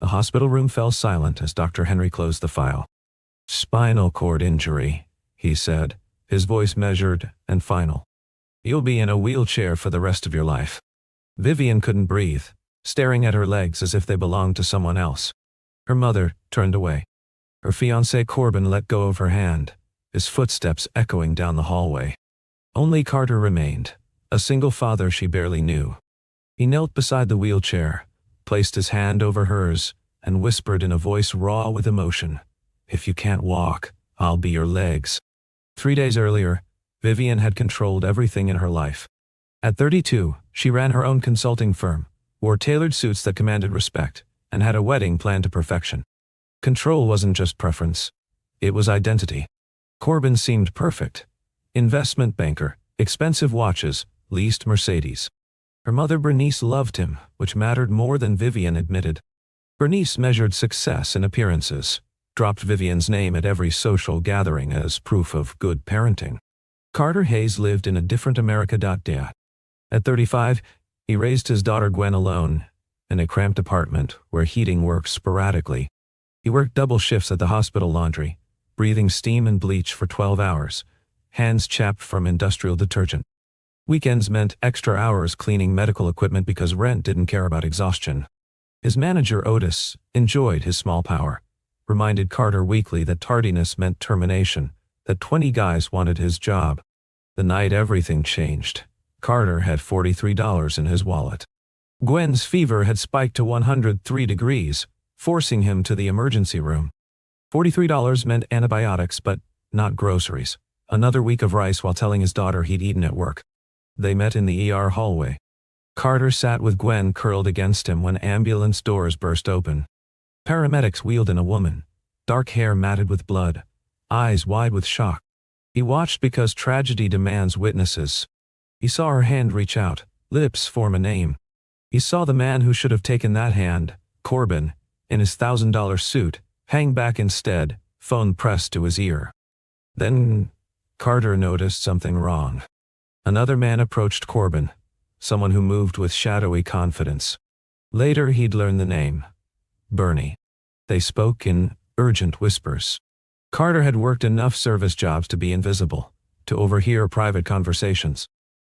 The hospital room fell silent as Dr. Henry closed the file. "Spinal cord injury," he said, his voice measured and final. "You'll be in a wheelchair for the rest of your life." Vivian couldn't breathe, staring at her legs as if they belonged to someone else. Her mother turned away. Her fiancé Corbin let go of her hand, his footsteps echoing down the hallway. Only Carter remained, a single father she barely knew. He knelt beside the wheelchair, placed his hand over hers, and whispered in a voice raw with emotion, "If you can't walk, I'll be your legs." 3 days earlier, Vivian had controlled everything in her life. At 32, she ran her own consulting firm, wore tailored suits that commanded respect, and had a wedding planned to perfection. Control wasn't just preference. It was identity. Corbin seemed perfect. Investment banker, expensive watches, leased Mercedes. Her mother Bernice loved him, which mattered more than Vivian admitted. Bernice measured success in appearances, dropped Vivian's name at every social gathering as proof of good parenting. Carter Hayes lived in a different America. At 35, he raised his daughter Gwen alone, in a cramped apartment where heating worked sporadically. He worked double shifts at the hospital laundry, breathing steam and bleach for 12 hours, hands chapped from industrial detergent. Weekends meant extra hours cleaning medical equipment because rent didn't care about exhaustion. His manager Otis enjoyed his small power, reminded Carter weekly that tardiness meant termination, that 20 guys wanted his job. The night everything changed, Carter had $43 in his wallet. Gwen's fever had spiked to 103 degrees, forcing him to the emergency room. $43 meant antibiotics, but not groceries. Another week of rice while telling his daughter he'd eaten at work. They met in the ER hallway. Carter sat with Gwen curled against him when ambulance doors burst open. Paramedics wheeled in a woman, dark hair matted with blood, eyes wide with shock. He watched because tragedy demands witnesses. He saw her hand reach out, lips form a name. He saw the man who should have taken that hand, Corbin, in his $1,000 suit, hang back instead, phone pressed to his ear. Then Carter noticed something wrong. Another man approached Corbin, someone who moved with shadowy confidence. Later he'd learn the name. Bernie. They spoke in urgent whispers. Carter had worked enough service jobs to be invisible, to overhear private conversations.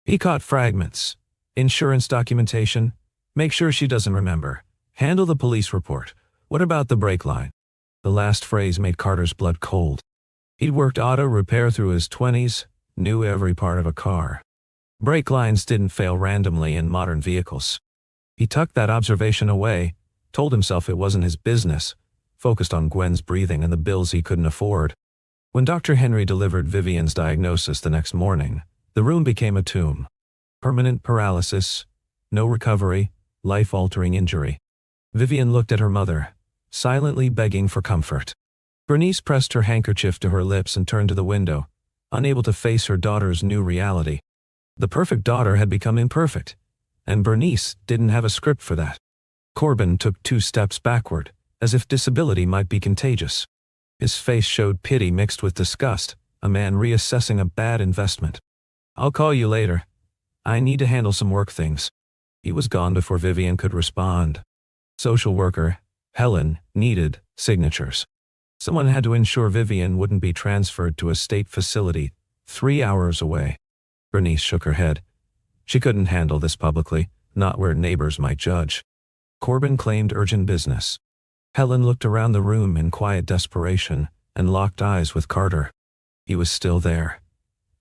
He caught fragments. Insurance documentation. Make sure she doesn't remember. Handle the police report. What about the brake line? The last phrase made Carter's blood cold. He'd worked auto repair through his 20s, knew every part of a car. Brake lines didn't fail randomly in modern vehicles. He tucked that observation away, told himself it wasn't his business, focused on Gwen's breathing and the bills he couldn't afford. When Dr. Henry delivered Vivian's diagnosis the next morning, the room became a tomb. Permanent paralysis, no recovery, life-altering injury. Vivian looked at her mother, silently begging for comfort. Bernice pressed her handkerchief to her lips and turned to the window, unable to face her daughter's new reality. The perfect daughter had become imperfect, and Bernice didn't have a script for that. Corbin took 2 steps backward, as if disability might be contagious. His face showed pity mixed with disgust, a man reassessing a bad investment. "I'll call you later. I need to handle some work things." He was gone before Vivian could respond. Social worker, Helen, needed signatures. Someone had to ensure Vivian wouldn't be transferred to a state facility 3 hours away. Bernice shook her head. She couldn't handle this publicly, not where neighbors might judge. Corbin claimed urgent business. Helen looked around the room in quiet desperation and locked eyes with Carter. He was still there.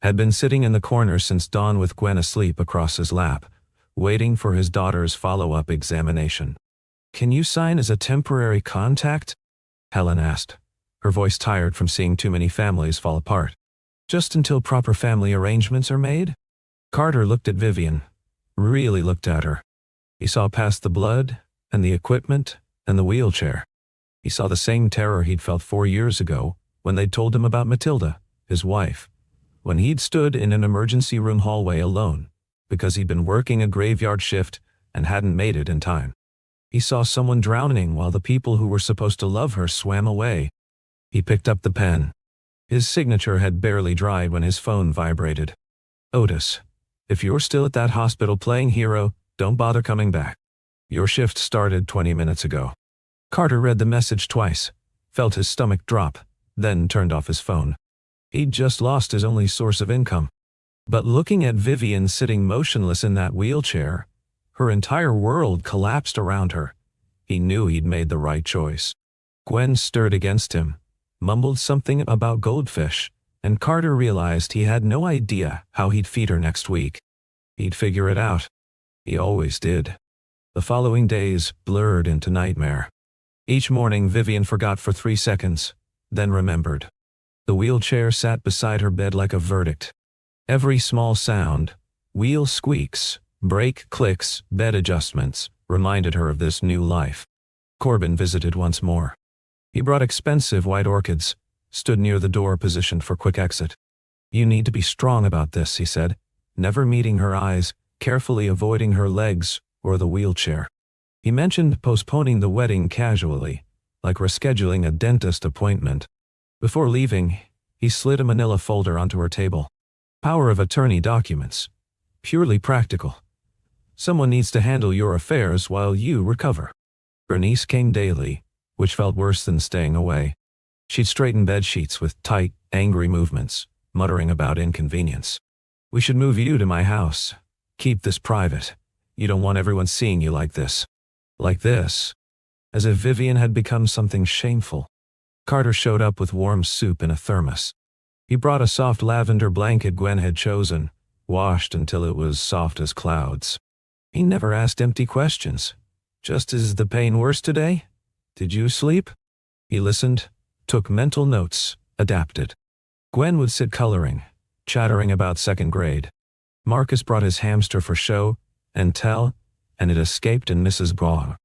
Had been sitting in the corner since dawn with Gwen asleep across his lap, waiting for his daughter's follow-up examination. "Can you sign as a temporary contact?" Helen asked, her voice tired from seeing too many families fall apart. "Just until proper family arrangements are made?" Carter looked at Vivian, really looked at her. He saw past the blood, and the equipment, and the wheelchair. He saw the same terror he'd felt 4 years ago when they'd told him about Matilda, his wife, when he'd stood in an emergency room hallway alone because he'd been working a graveyard shift and hadn't made it in time. He saw someone drowning while the people who were supposed to love her swam away. He picked up the pen. His signature had barely dried when his phone vibrated. "Otis, if you're still at that hospital playing hero, don't bother coming back. Your shift started 20 minutes ago." Carter read the message twice, felt his stomach drop, then turned off his phone. He'd just lost his only source of income. But looking at Vivian sitting motionless in that wheelchair, her entire world collapsed around her. He knew he'd made the right choice. Gwen stirred against him, mumbled something about goldfish, and Carter realized he had no idea how he'd feed her next week. He'd figure it out. He always did. The following days blurred into nightmare. Each morning Vivian forgot for 3 seconds, then remembered. The wheelchair sat beside her bed like a verdict. Every small sound, wheel squeaks, brake clicks, bed adjustments, reminded her of this new life. Corbin visited once more. He brought expensive white orchids, stood near the door positioned for quick exit. "You need to be strong about this," he said, never meeting her eyes, carefully avoiding her legs or the wheelchair. He mentioned postponing the wedding casually, like rescheduling a dentist appointment. Before leaving, he slid a manila folder onto her table. Power of attorney documents. Purely practical. Someone needs to handle your affairs while you recover. Bernice came daily, which felt worse than staying away. She'd straighten bed sheets with tight, angry movements, muttering about inconvenience. "We should move you to my house. Keep this private. You don't want everyone seeing you like this." Like this. As if Vivian had become something shameful. Carter showed up with warm soup in a thermos. He brought a soft lavender blanket Gwen had chosen, washed until it was soft as clouds. He never asked empty questions. Just, "Is the pain worse today? Did you sleep?" He listened, took mental notes, adapted. Gwen would sit coloring, chattering about second grade. Marcus brought his hamster for show and tell, and it escaped in Mrs. Baugh.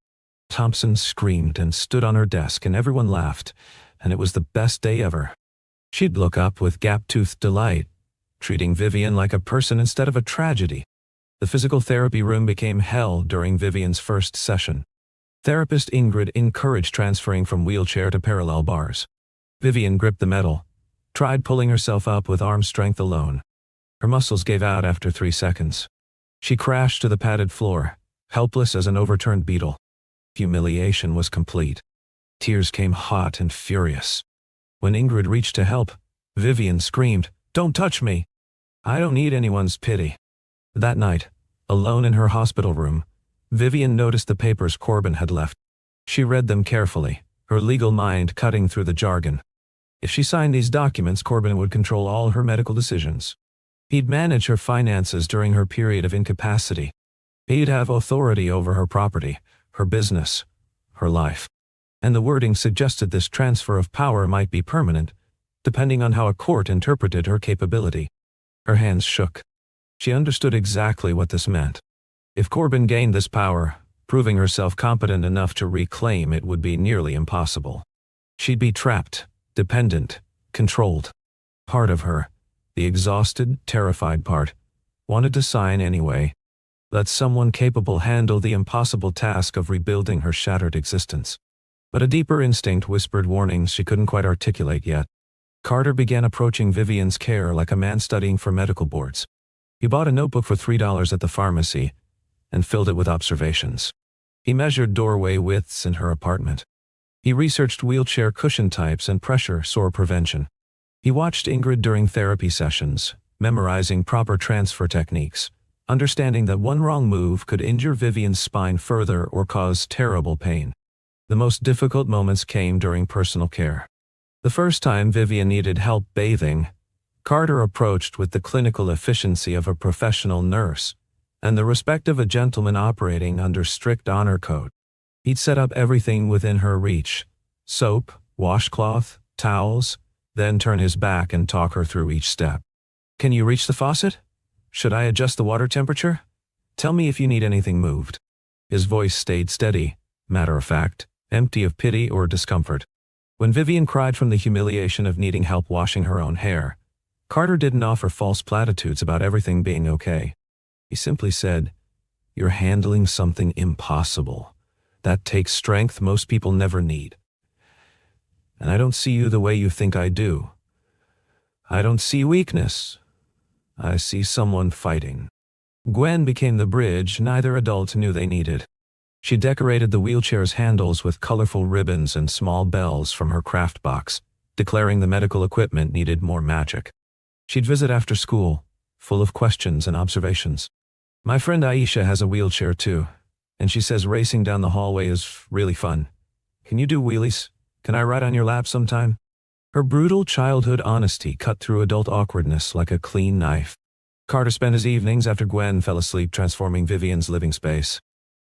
Thompson screamed and stood on her desk and everyone laughed, and it was the best day ever. She'd look up with gap-toothed delight, treating Vivian like a person instead of a tragedy. The physical therapy room became hell during Vivian's first session. Therapist Ingrid encouraged transferring from wheelchair to parallel bars. Vivian gripped the metal, tried pulling herself up with arm strength alone. Her muscles gave out after 3 seconds. She crashed to the padded floor, helpless as an overturned beetle. Humiliation was complete. Tears came hot and furious. When Ingrid reached to help, Vivian screamed, "Don't touch me! I don't need anyone's pity." That night, alone in her hospital room, Vivian noticed the papers Corbin had left. She read them carefully, her legal mind cutting through the jargon. If she signed these documents, Corbin would control all her medical decisions. He'd manage her finances during her period of incapacity. He'd have authority over her property, her business, her life. And the wording suggested this transfer of power might be permanent, depending on how a court interpreted her capability. Her hands shook. She understood exactly what this meant. If Corbin gained this power, proving herself competent enough to reclaim it would be nearly impossible. She'd be trapped, dependent, controlled. Part of her, the exhausted, terrified part, wanted to sign anyway. Let someone capable handle the impossible task of rebuilding her shattered existence. But a deeper instinct whispered warnings she couldn't quite articulate yet. Carter began approaching Vivian's care like a man studying for medical boards. He bought a notebook for $3 at the pharmacy and filled it with observations. He measured doorway widths in her apartment. He researched wheelchair cushion types and pressure sore prevention. He watched Ingrid during therapy sessions, memorizing proper transfer techniques, understanding that one wrong move could injure Vivian's spine further or cause terrible pain. The most difficult moments came during personal care. The first time Vivian needed help bathing, Carter approached with the clinical efficiency of a professional nurse and the respect of a gentleman operating under strict honor code. He'd set up everything within her reach: soap, washcloth, towels, then turn his back and talk her through each step. "Can you reach the faucet? Should I adjust the water temperature? Tell me if you need anything moved." His voice stayed steady, matter of fact, empty of pity or discomfort. When Vivian cried from the humiliation of needing help washing her own hair, Carter didn't offer false platitudes about everything being okay. He simply said, "You're handling something impossible. That takes strength most people never need. And I don't see you the way you think I do. I don't see weakness. I see someone fighting." Gwen became the bridge neither adult knew they needed. She decorated the wheelchair's handles with colorful ribbons and small bells from her craft box, declaring the medical equipment needed more magic. She'd visit after school, full of questions and observations. My friend Aisha has a wheelchair too, and she says racing down the hallway is really fun. Can you do wheelies? Can I ride on your lap sometime? Her brutal childhood honesty cut through adult awkwardness like a clean knife. Carter spent his evenings after Gwen fell asleep transforming Vivian's living space.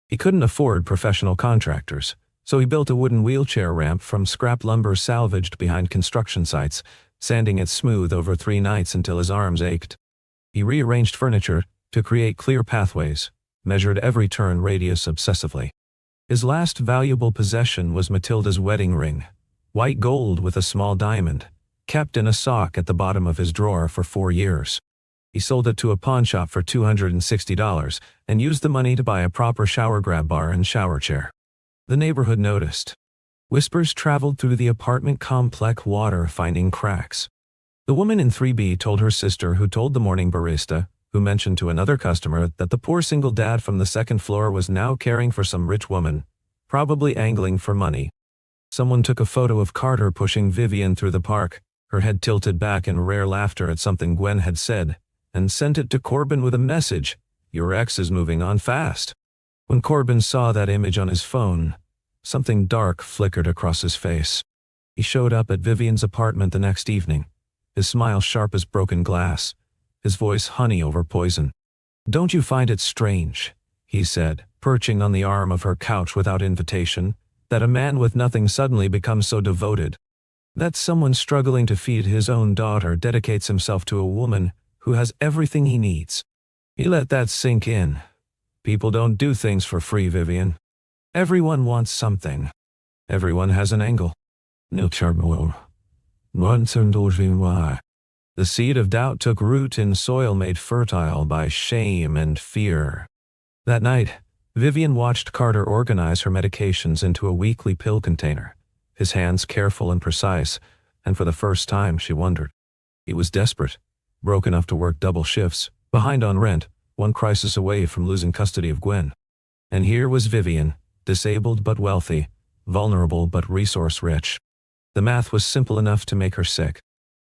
He couldn't afford professional contractors, so he built a wooden wheelchair ramp from scrap lumber salvaged behind construction sites, sanding it smooth over 3 nights until his arms ached. He rearranged furniture to create clear pathways, measured every turn radius obsessively. His last valuable possession was Matilda's wedding ring, white gold with a small diamond, kept in a sock at the bottom of his drawer for 4 years. He sold it to a pawn shop for $260 and used the money to buy a proper shower grab bar and shower chair. The neighborhood noticed. Whispers traveled through the apartment complex, water finding cracks. The woman in 3B told her sister, who told the morning barista, who mentioned to another customer that the poor single dad from the 2nd floor was now caring for some rich woman, probably angling for money. Someone took a photo of Carter pushing Vivian through the park, her head tilted back in rare laughter at something Gwen had said, and sent it to Corbin with a message, "Your ex is moving on fast." When Corbin saw that image on his phone, something dark flickered across his face. He showed up at Vivian's apartment the next evening, his smile sharp as broken glass, his voice honey over poison. "Don't you find it strange," he said, perching on the arm of her couch without invitation, "that a man with nothing suddenly becomes so devoted? That someone struggling to feed his own daughter dedicates himself to a woman who has everything he needs?" He let that sink in. People don't do things for free, Vivian. Everyone wants something. Everyone has an angle. The seed of doubt took root in soil made fertile by shame and fear. That night, Vivian watched Carter organize her medications into a weekly pill container, his hands careful and precise, and for the first time she wondered. He was desperate, broke enough to work double shifts, behind on rent, one crisis away from losing custody of Gwen. And here was Vivian, disabled but wealthy, vulnerable but resource-rich. The math was simple enough to make her sick.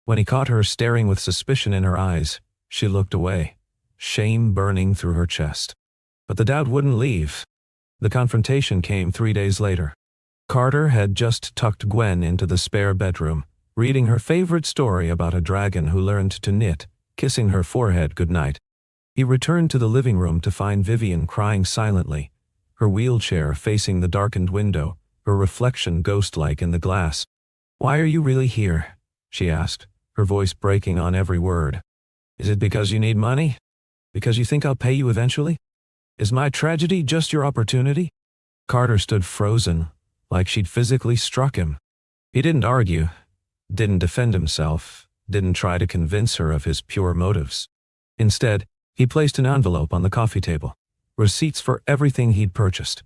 When he caught her staring with suspicion in her eyes, she looked away, shame burning through her chest. But the doubt wouldn't leave. The confrontation came 3 days later. Carter had just tucked Gwen into the spare bedroom, reading her favorite story about a dragon who learned to knit, kissing her forehead goodnight. He returned to the living room to find Vivian crying silently, her wheelchair facing the darkened window, her reflection ghost-like in the glass. "Why are you really here?" she asked, her voice breaking on every word. "Is it because you need money? Because you think I'll pay you eventually? Is my tragedy just your opportunity?" Carter stood frozen, like she'd physically struck him. He didn't argue, didn't defend himself, didn't try to convince her of his pure motives. Instead, he placed an envelope on the coffee table, receipts for everything he'd purchased,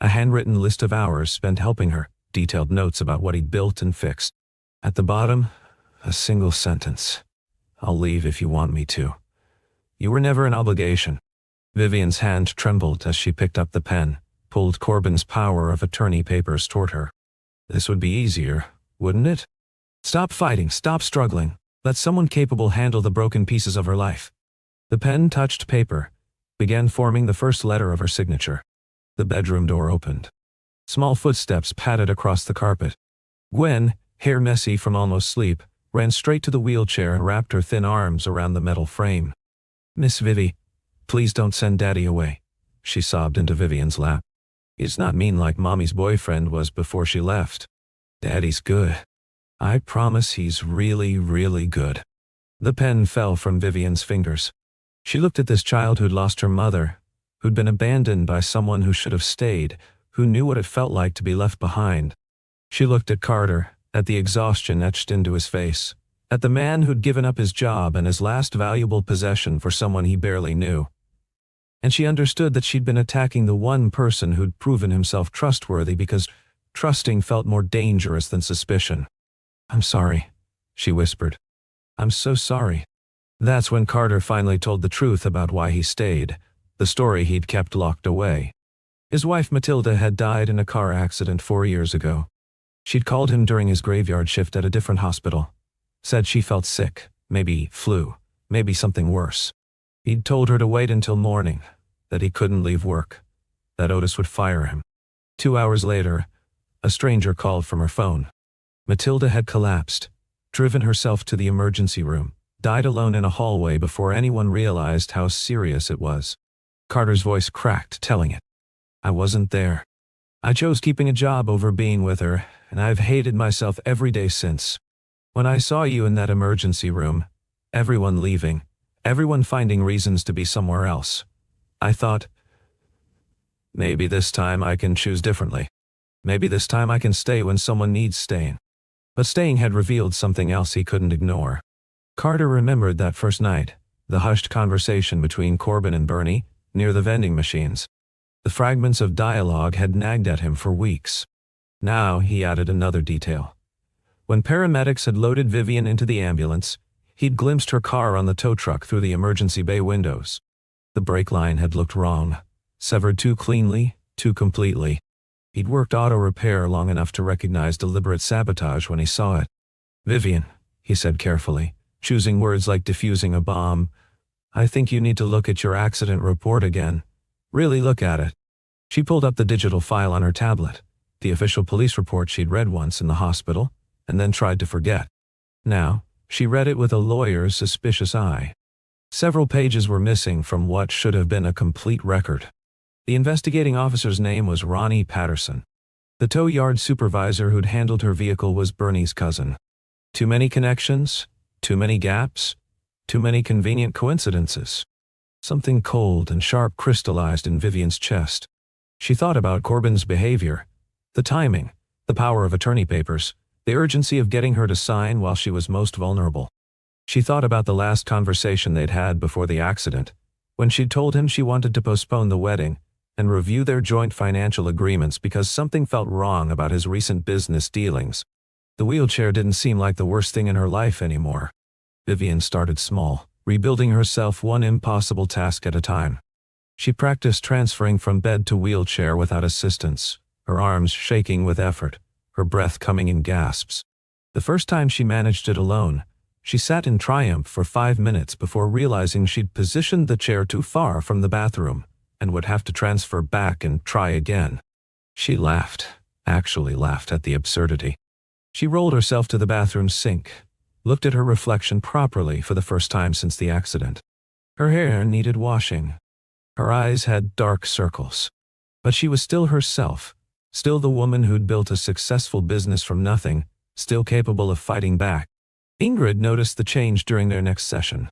a handwritten list of hours spent helping her, detailed notes about what he'd built and fixed. At the bottom, a single sentence. "I'll leave if you want me to. You were never an obligation." Vivian's hand trembled as she picked up the pen, pulled Corbin's power of attorney papers toward her. "This would be easier, wouldn't it? Stop fighting, stop struggling. Let someone capable handle the broken pieces of her life." The pen touched paper, began forming the first letter of her signature. The bedroom door opened. Small footsteps padded across the carpet. Gwen, hair messy from almost sleep, ran straight to the wheelchair and wrapped her thin arms around the metal frame. "Miss Vivi, please don't send Daddy away," she sobbed into Vivian's lap. "He's not mean like Mommy's boyfriend was before she left. Daddy's good. I promise he's really, really good." The pen fell from Vivian's fingers. She looked at this child who'd lost her mother, who'd been abandoned by someone who should have stayed, who knew what it felt like to be left behind. She looked at Carter, at the exhaustion etched into his face, at the man who'd given up his job and his last valuable possession for someone he barely knew. And she understood that she'd been attacking the one person who'd proven himself trustworthy because trusting felt more dangerous than suspicion. "I'm sorry," she whispered. "I'm so sorry." That's when Carter finally told the truth about why he stayed, the story he'd kept locked away. His wife Matilda had died in a car accident 4 years ago. She'd called him during his graveyard shift at a different hospital. Said she felt sick, maybe flu, maybe something worse. He'd told her to wait until morning, that he couldn't leave work, that Otis would fire him. 2 hours later, a stranger called from her phone. Matilda had collapsed, driven herself to the emergency room, died alone in a hallway before anyone realized how serious it was. Carter's voice cracked, telling it. I wasn't there. I chose keeping a job over being with her, and I've hated myself every day since. When I saw you in that emergency room, everyone leaving, everyone finding reasons to be somewhere else, I thought, maybe this time I can choose differently. Maybe this time I can stay when someone needs staying. But staying had revealed something else he couldn't ignore. Carter remembered that first night, the hushed conversation between Corbin and Bernie, near the vending machines. The fragments of dialogue had nagged at him for weeks. Now he added another detail. When paramedics had loaded Vivian into the ambulance, he'd glimpsed her car on the tow truck through the emergency bay windows. The brake line had looked wrong, severed too cleanly, too completely. He'd worked auto repair long enough to recognize deliberate sabotage when he saw it. Vivian, he said carefully, choosing words like defusing a bomb, I think you need to look at your accident report again. Really look at it. She pulled up the digital file on her tablet, the official police report she'd read once in the hospital, and then tried to forget. Now, she read it with a lawyer's suspicious eye. Several pages were missing from what should have been a complete record. The investigating officer's name was Ronnie Patterson. The tow yard supervisor who'd handled her vehicle was Bernie's cousin. Too many connections? Too many gaps? Too many convenient coincidences? Something cold and sharp crystallized in Vivian's chest. She thought about Corbin's behavior, the timing, the power of attorney papers, the urgency of getting her to sign while she was most vulnerable. She thought about the last conversation they'd had before the accident, when she'd told him she wanted to postpone the wedding and review their joint financial agreements because something felt wrong about his recent business dealings. The wheelchair didn't seem like the worst thing in her life anymore. Vivian started small, rebuilding herself one impossible task at a time. She practiced transferring from bed to wheelchair without assistance, her arms shaking with effort, her breath coming in gasps. The first time she managed it alone, she sat in triumph for 5 minutes before realizing she'd positioned the chair too far from the bathroom and would have to transfer back and try again. She laughed, actually laughed at the absurdity. She rolled herself to the bathroom sink, looked at her reflection properly for the first time since the accident. Her hair needed washing. Her eyes had dark circles. But she was still herself, still the woman who'd built a successful business from nothing, still capable of fighting back. Ingrid noticed the change during their next session.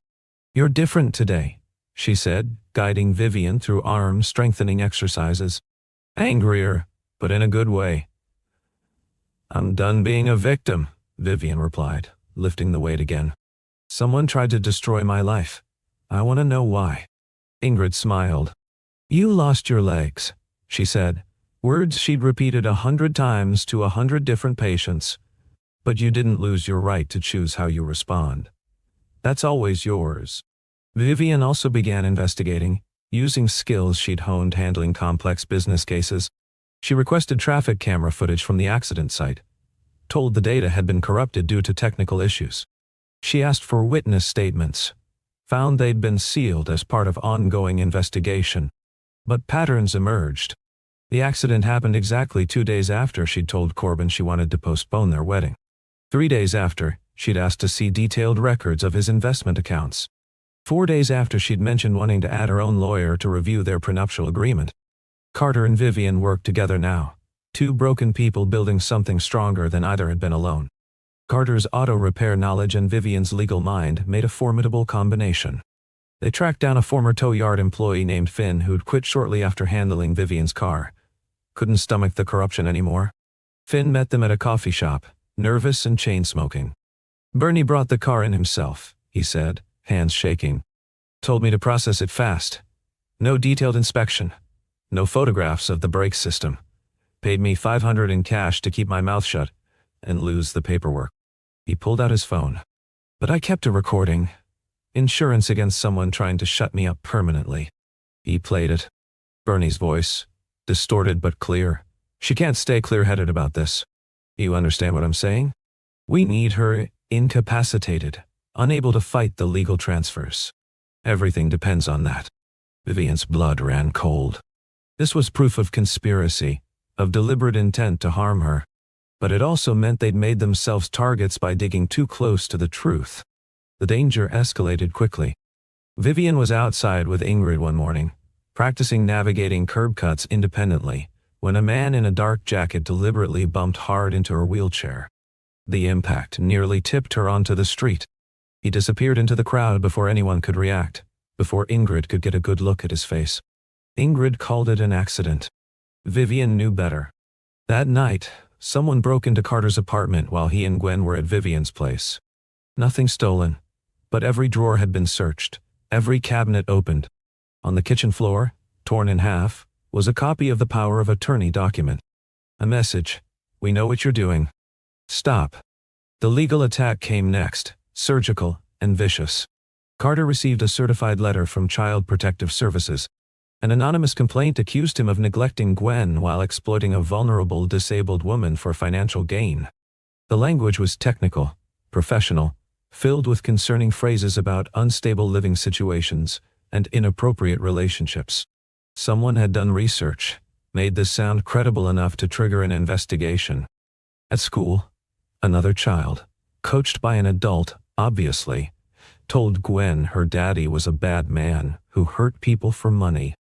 You're different today, she said, guiding Vivian through arm-strengthening exercises. Angrier, but in a good way. I'm done being a victim, Vivian replied, lifting the weight again. Someone tried to destroy my life. I want to know why. Ingrid smiled. You lost your legs, she said, words she'd repeated 100 times to 100 different patients. But you didn't lose your right to choose how you respond. That's always yours. Vivian also began investigating, using skills she'd honed handling complex business cases. She requested traffic camera footage from the accident site, told the data had been corrupted due to technical issues. She asked for witness statements, found they'd been sealed as part of ongoing investigation. But patterns emerged. The accident happened exactly 2 days after she'd told Corbin she wanted to postpone their wedding. 3 days after, she'd asked to see detailed records of his investment accounts. 4 days after she'd mentioned wanting to add her own lawyer to review their prenuptial agreement. Carter and Vivian worked together now, two broken people building something stronger than either had been alone. Carter's auto repair knowledge and Vivian's legal mind made a formidable combination. They tracked down a former tow yard employee named Finn who'd quit shortly after handling Vivian's car. Couldn't stomach the corruption anymore. Finn met them at a coffee shop, nervous and chain-smoking. Bernie brought the car in himself, he said, hands shaking. Told me to process it fast. No detailed inspection. No photographs of the brake system. Paid me $500 in cash to keep my mouth shut and lose the paperwork. He pulled out his phone. But I kept a recording. Insurance against someone trying to shut me up permanently. He played it. Bernie's voice, distorted but clear. She can't stay clear-headed about this. You understand what I'm saying? We need her incapacitated, unable to fight the legal transfers. Everything depends on that. Vivian's blood ran cold. This was proof of conspiracy, of deliberate intent to harm her. But it also meant they'd made themselves targets by digging too close to the truth. The danger escalated quickly. Vivian was outside with Ingrid one morning, practicing navigating curb cuts independently, when a man in a dark jacket deliberately bumped hard into her wheelchair. The impact nearly tipped her onto the street. He disappeared into the crowd before anyone could react, before Ingrid could get a good look at his face. Ingrid called it an accident. Vivian knew better. That night, someone broke into Carter's apartment while he and Gwen were at Vivian's place. Nothing stolen, but every drawer had been searched, every cabinet opened. On the kitchen floor, torn in half, was a copy of the power of attorney document. A message: "We know what you're doing. Stop." The legal attack came next, surgical and vicious. Carter received a certified letter from Child Protective Services. An anonymous complaint accused him of neglecting Gwen while exploiting a vulnerable disabled woman for financial gain. The language was technical, professional, filled with concerning phrases about unstable living situations and inappropriate relationships. Someone had done research, made this sound credible enough to trigger an investigation. At school, another child, coached by an adult, obviously, told Gwen her daddy was a bad man who hurt people for money.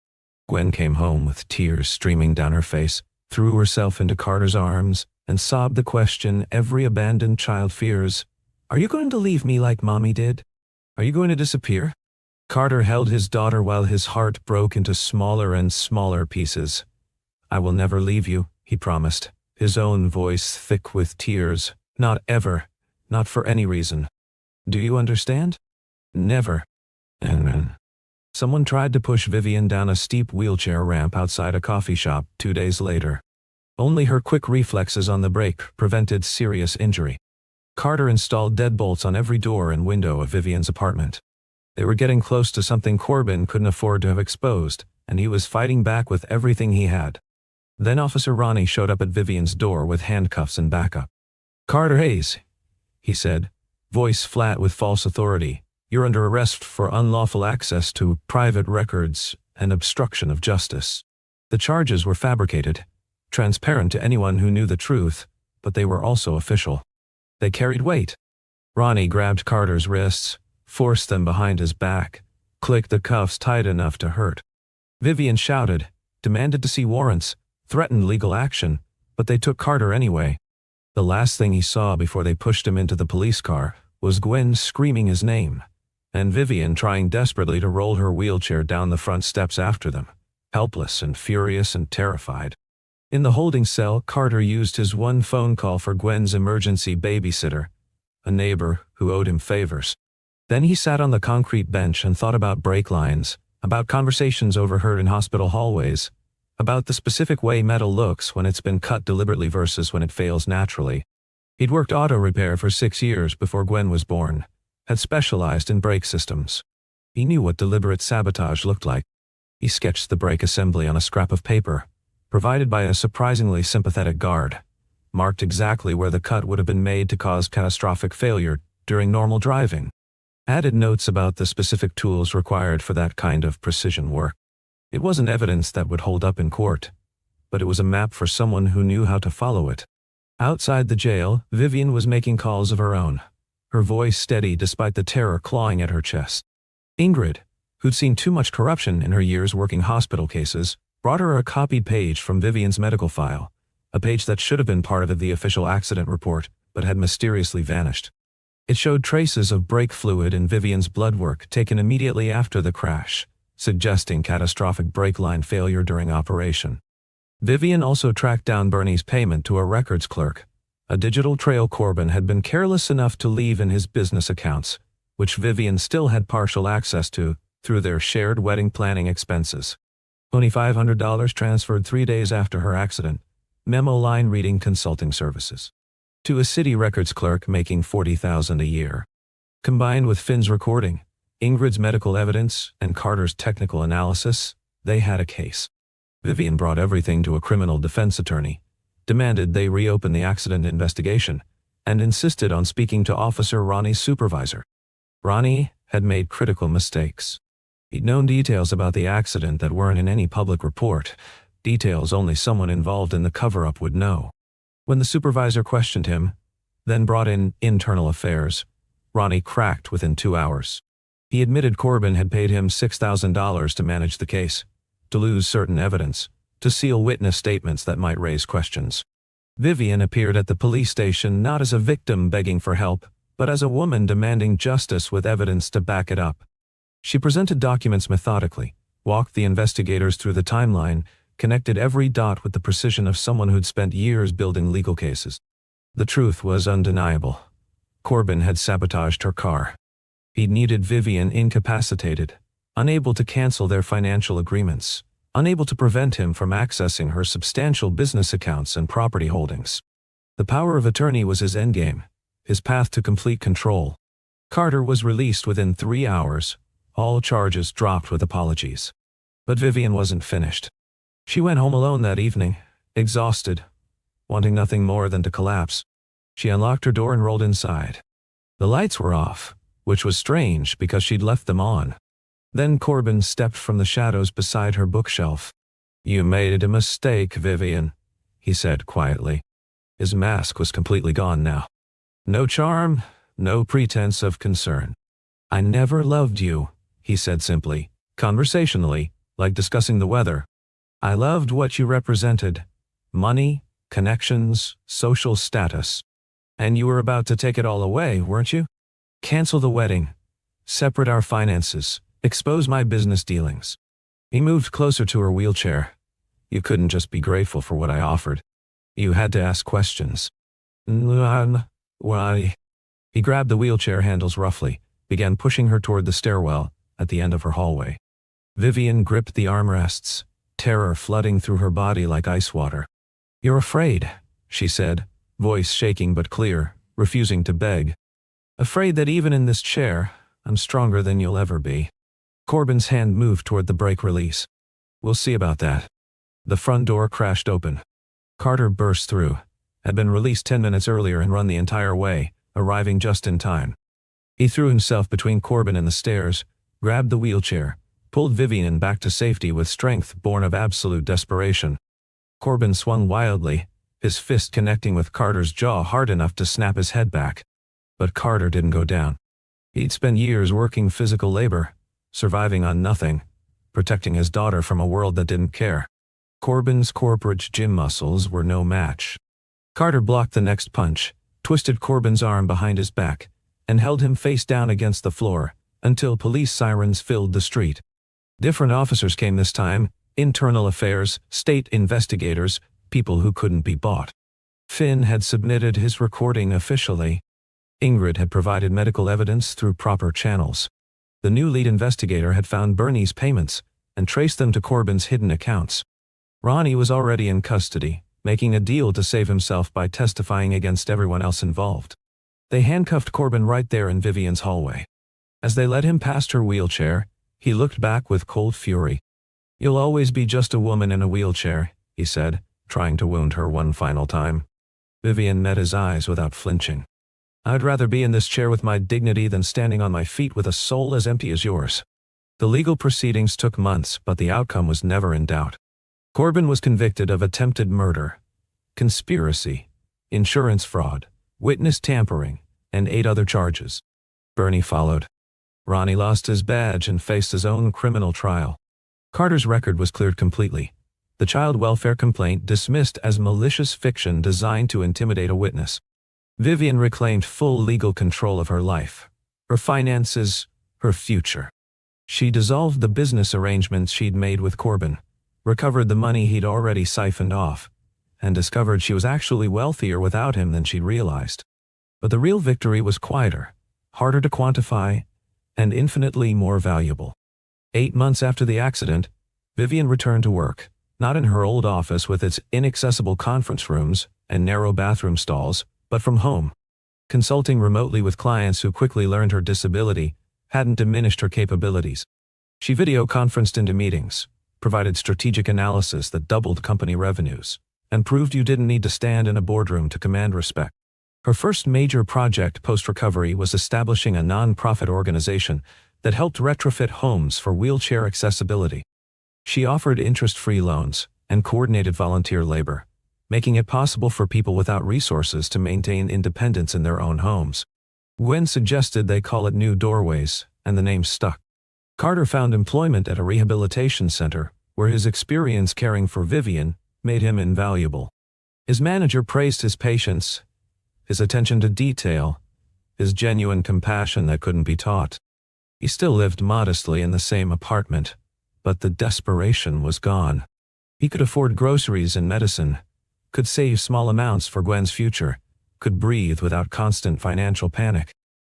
Gwen came home with tears streaming down her face, threw herself into Carter's arms, and sobbed the question every abandoned child fears: "Are you going to leave me like Mommy did? Are you going to disappear?" Carter held his daughter while his heart broke into smaller and smaller pieces. "I will never leave you," he promised, his own voice thick with tears. "Not ever. Not for any reason. Do you understand? Never." Someone tried to push Vivian down a steep wheelchair ramp outside a coffee shop 2 days later. Only her quick reflexes on the brake prevented serious injury. Carter installed deadbolts on every door and window of Vivian's apartment. They were getting close to something Corbin couldn't afford to have exposed, and he was fighting back with everything he had. Then Officer Ronnie showed up at Vivian's door with handcuffs and backup. "Carter Hayes," he said, voice flat with false authority, "you're under arrest for unlawful access to private records and obstruction of justice." The charges were fabricated, transparent to anyone who knew the truth, but they were also official. They carried weight. Ronnie grabbed Carter's wrists, forced them behind his back, clicked the cuffs tight enough to hurt. Vivian shouted, demanded to see warrants, threatened legal action, but they took Carter anyway. The last thing he saw before they pushed him into the police car was Gwen screaming his name, and Vivian trying desperately to roll her wheelchair down the front steps after them, helpless and furious and terrified. In the holding cell, Carter used his one phone call for Gwen's emergency babysitter, a neighbor who owed him favors. Then he sat on the concrete bench and thought about brake lines, about conversations overheard in hospital hallways, about the specific way metal looks when it's been cut deliberately versus when it fails naturally. He'd worked auto repair for 6 years before Gwen was born, had specialized in brake systems. He knew what deliberate sabotage looked like. He sketched the brake assembly on a scrap of paper, provided by a surprisingly sympathetic guard, marked exactly where the cut would have been made to cause catastrophic failure during normal driving. Added notes about the specific tools required for that kind of precision work. It wasn't evidence that would hold up in court, but it was a map for someone who knew how to follow it. Outside the jail, Vivian was making calls of her own, her voice steady despite the terror clawing at her chest. Ingrid, who'd seen too much corruption in her years working hospital cases, brought her a copied page from Vivian's medical file, a page that should have been part of the official accident report, but had mysteriously vanished. It showed traces of brake fluid in Vivian's blood work taken immediately after the crash, suggesting catastrophic brake line failure during operation. Vivian also tracked down Bernie's payment to a records clerk, a digital trail Corbin had been careless enough to leave in his business accounts, which Vivian still had partial access to through their shared wedding planning expenses. Only $500 transferred 3 days after her accident, memo line reading consulting services, to a city records clerk making $40,000 a year. Combined with Finn's recording, Ingrid's medical evidence, and Carter's technical analysis, they had a case. Vivian brought everything to a criminal defense attorney, demanded they reopen the accident investigation, and insisted on speaking to Officer Ronnie's supervisor. Ronnie had made critical mistakes. He'd known details about the accident that weren't in any public report, details only someone involved in the cover-up would know. When the supervisor questioned him, then brought in internal affairs, Ronnie cracked within 2 hours. He admitted Corbin had paid him $6,000 to manage the case, to lose certain evidence, to seal witness statements that might raise questions. Vivian appeared at the police station not as a victim begging for help, but as a woman demanding justice with evidence to back it up. She presented documents methodically, walked the investigators through the timeline, connected every dot with the precision of someone who'd spent years building legal cases. The truth was undeniable. Corbin had sabotaged her car. He'd needed Vivian incapacitated, unable to cancel their financial agreements, unable to prevent him from accessing her substantial business accounts and property holdings. The power of attorney was his endgame, his path to complete control. Carter was released within 3 hours, all charges dropped with apologies. But Vivian wasn't finished. She went home alone that evening, exhausted, wanting nothing more than to collapse. She unlocked her door and rolled inside. The lights were off, which was strange because she'd left them on. Then Corbin stepped from the shadows beside her bookshelf. "You made a mistake, Vivian," he said quietly. His mask was completely gone now. No charm, no pretense of concern. "I never loved you," he said simply, conversationally, like discussing the weather. "I loved what you represented. Money, connections, social status. And you were about to take it all away, weren't you? Cancel the wedding. Separate our finances. Expose my business dealings." He moved closer to her wheelchair. "You couldn't just be grateful for what I offered. You had to ask questions." "Why?" He grabbed the wheelchair handles roughly, began pushing her toward the stairwell at the end of her hallway. Vivian gripped the armrests, terror flooding through her body like ice water. "You're afraid," she said, voice shaking but clear, refusing to beg. "Afraid that even in this chair, I'm stronger than you'll ever be." Corbin's hand moved toward the brake release. "We'll see about that." The front door crashed open. Carter burst through, had been released 10 minutes earlier and run the entire way, arriving just in time. He threw himself between Corbin and the stairs, grabbed the wheelchair, pulled Vivian back to safety with strength born of absolute desperation. Corbin swung wildly, his fist connecting with Carter's jaw hard enough to snap his head back. But Carter didn't go down. He'd spent years working physical labor, surviving on nothing, protecting his daughter from a world that didn't care. Corbin's corporate gym muscles were no match. Carter blocked the next punch, twisted Corbin's arm behind his back, and held him face down against the floor until police sirens filled the street. Different officers came this time, internal affairs, state investigators, people who couldn't be bought. Finn had submitted his recording officially. Ingrid had provided medical evidence through proper channels. The new lead investigator had found Bernie's payments and traced them to Corbin's hidden accounts. Ronnie was already in custody, making a deal to save himself by testifying against everyone else involved. They handcuffed Corbin right there in Vivian's hallway. As they led him past her wheelchair, he looked back with cold fury. "You'll always be just a woman in a wheelchair," he said, trying to wound her one final time. Vivian met his eyes without flinching. "I'd rather be in this chair with my dignity than standing on my feet with a soul as empty as yours." The legal proceedings took months, but the outcome was never in doubt. Corbin was convicted of attempted murder, conspiracy, insurance fraud, witness tampering, and 8 other charges. Bernie followed. Ronnie lost his badge and faced his own criminal trial. Carter's record was cleared completely. The child welfare complaint dismissed as malicious fiction designed to intimidate a witness. Vivian reclaimed full legal control of her life, her finances, her future. She dissolved the business arrangements she'd made with Corbin, recovered the money he'd already siphoned off, and discovered she was actually wealthier without him than she'd realized. But the real victory was quieter, harder to quantify, and infinitely more valuable. 8 months after the accident, Vivian returned to work, not in her old office with its inaccessible conference rooms and narrow bathroom stalls, but from home. Consulting remotely with clients who quickly learned her disability hadn't diminished her capabilities. She video-conferenced into meetings, provided strategic analysis that doubled company revenues, and proved you didn't need to stand in a boardroom to command respect. Her first major project post-recovery was establishing a non-profit organization that helped retrofit homes for wheelchair accessibility. She offered interest-free loans and coordinated volunteer labor, making it possible for people without resources to maintain independence in their own homes. Gwen suggested they call it New Doorways, and the name stuck. Carter found employment at a rehabilitation center, where his experience caring for Vivian made him invaluable. His manager praised his patience, his attention to detail, his genuine compassion that couldn't be taught. He still lived modestly in the same apartment, but the desperation was gone. He could afford groceries and medicine, could save small amounts for Gwen's future, could breathe without constant financial panic.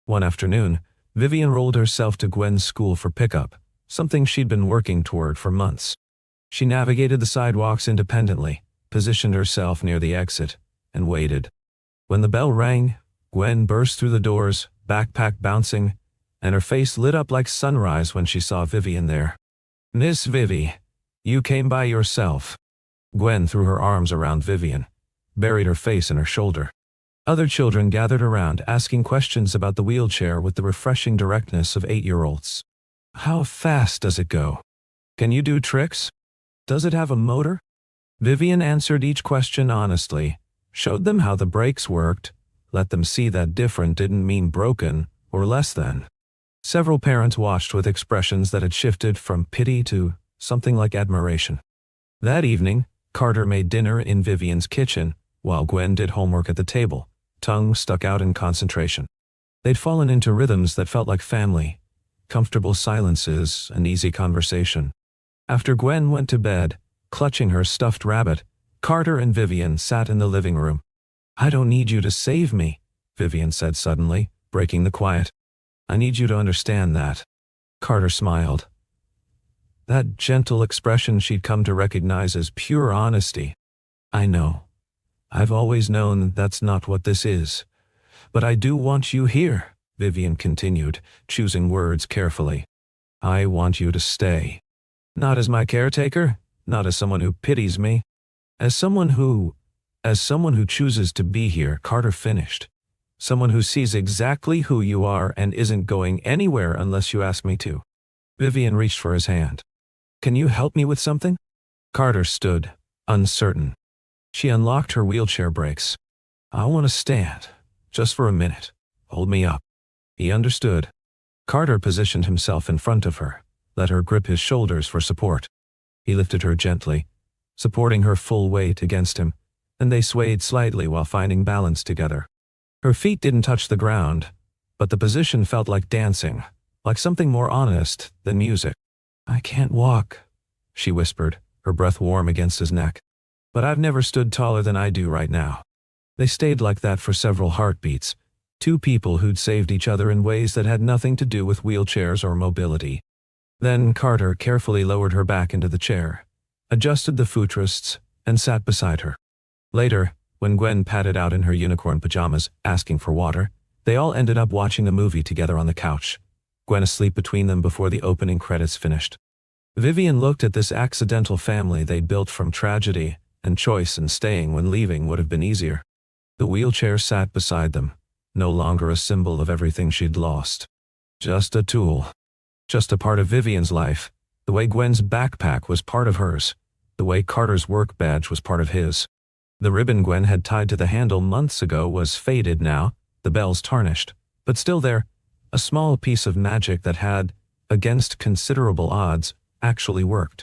One afternoon, Vivian rolled herself to Gwen's school for pickup, something she'd been working toward for months. She navigated the sidewalks independently, positioned herself near the exit, and waited. When the bell rang, Gwen burst through the doors, backpack bouncing, and her face lit up like sunrise when she saw Vivian there. "Miss Vivi, you came by yourself." Gwen threw her arms around Vivian, buried her face in her shoulder. Other children gathered around, asking questions about the wheelchair with the refreshing directness of 8-year-olds. "How fast does it go? Can you do tricks? Does it have a motor?" Vivian answered each question honestly, showed them how the brakes worked, let them see that different didn't mean broken or less than. Several parents watched with expressions that had shifted from pity to something like admiration. That evening, Carter made dinner in Vivian's kitchen, while Gwen did homework at the table, tongue stuck out in concentration. They'd fallen into rhythms that felt like family, comfortable silences and easy conversation. After Gwen went to bed, clutching her stuffed rabbit, Carter and Vivian sat in the living room. "I don't need you to save me," Vivian said suddenly, breaking the quiet. "I need you to understand that." Carter smiled. That gentle expression she'd come to recognize as pure honesty. "I know. I've always known that's not what this is. But I do want you here," Vivian continued, choosing words carefully. "I want you to stay. Not as my caretaker, not as someone who pities me. As someone who chooses to be here," Carter finished. "Someone who sees exactly who you are and isn't going anywhere unless you ask me to." Vivian reached for his hand. "Can you help me with something?" Carter stood, uncertain. She unlocked her wheelchair brakes. "I want to stand, just for a minute. Hold me up." He understood. Carter positioned himself in front of her, let her grip his shoulders for support. He lifted her gently, supporting her full weight against him, and they swayed slightly while finding balance together. Her feet didn't touch the ground, but the position felt like dancing, like something more honest than music. "I can't walk," she whispered, her breath warm against his neck. "But I've never stood taller than I do right now." They stayed like that for several heartbeats, two people who'd saved each other in ways that had nothing to do with wheelchairs or mobility. Then Carter carefully lowered her back into the chair, adjusted the footrests, and sat beside her. Later, when Gwen padded out in her unicorn pajamas, asking for water, they all ended up watching a movie together on the couch, Gwen asleep between them before the opening credits finished. Vivian looked at this accidental family they'd built from tragedy and choice, and staying when leaving would have been easier. The wheelchair sat beside them, no longer a symbol of everything she'd lost. Just a tool. Just a part of Vivian's life, the way Gwen's backpack was part of hers, the way Carter's work badge was part of his. The ribbon Gwen had tied to the handle months ago was faded now, the bells tarnished, but still there, a small piece of magic that had, against considerable odds, actually worked.